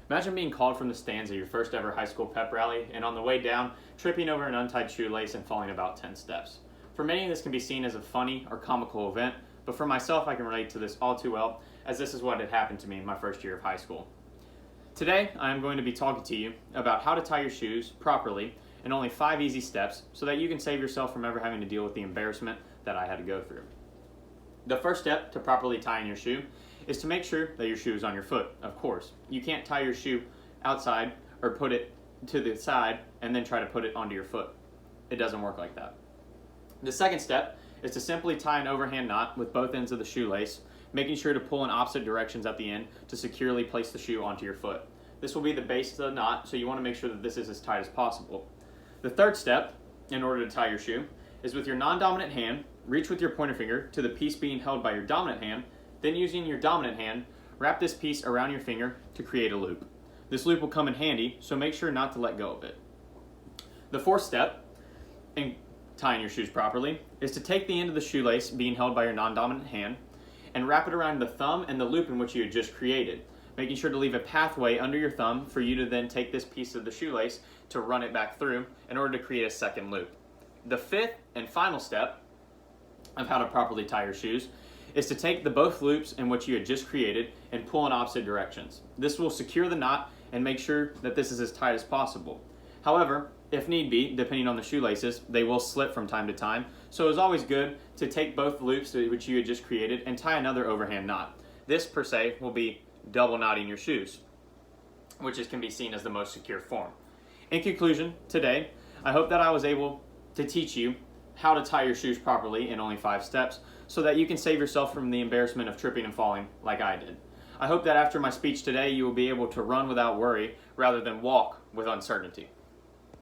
Imagine being called from the stands at your first ever high school pep rally and on the way down, tripping over an untied shoelace and falling about 10 steps. For many, this can be seen as a funny or comical event, but for myself, I can relate to this all too well, as this is what had happened to me in my first year of high school. Today, I am going to be talking to you about how to tie your shoes properly in only 5 easy steps so that you can save yourself from ever having to deal with the embarrassment that I had to go through. The first step to properly tying your shoe is to make sure that your shoe is on your foot, of course. You can't tie your shoe outside or put it to the side and then try to put it onto your foot. It doesn't work like that. The second step is to simply tie an overhand knot with both ends of the shoelace, making sure to pull in opposite directions at the end to securely place the shoe onto your foot. This will be the base of the knot, so you want to make sure that this is as tight as possible. The third step, in order to tie your shoe, is with your non-dominant hand, reach with your pointer finger to the piece being held by your dominant hand, then using your dominant hand, wrap this piece around your finger to create a loop. This loop will come in handy, so make sure not to let go of it. The fourth step in tying your shoes properly is to take the end of the shoelace being held by your non-dominant hand and wrap it around the thumb and the loop in which you had just created, making sure to leave a pathway under your thumb for you to then take this piece of the shoelace to run it back through in order to create a second loop. The fifth and final step of how to properly tie your shoes is to take the both loops in which you had just created and pull in opposite directions. This will secure the knot and make sure that this is as tight as possible. However, if need be, depending on the shoelaces, they will slip from time to time, so it's always good to take both loops which you had just created and tie another overhand knot. This, per se, will be double knotting your shoes, which can be seen as the most secure form. In conclusion, today, I hope that I was able to teach you how to tie your shoes properly in only 5 steps so that you can save yourself from the embarrassment of tripping and falling like I did. I hope that after my speech today, you will be able to run without worry rather than walk with uncertainty.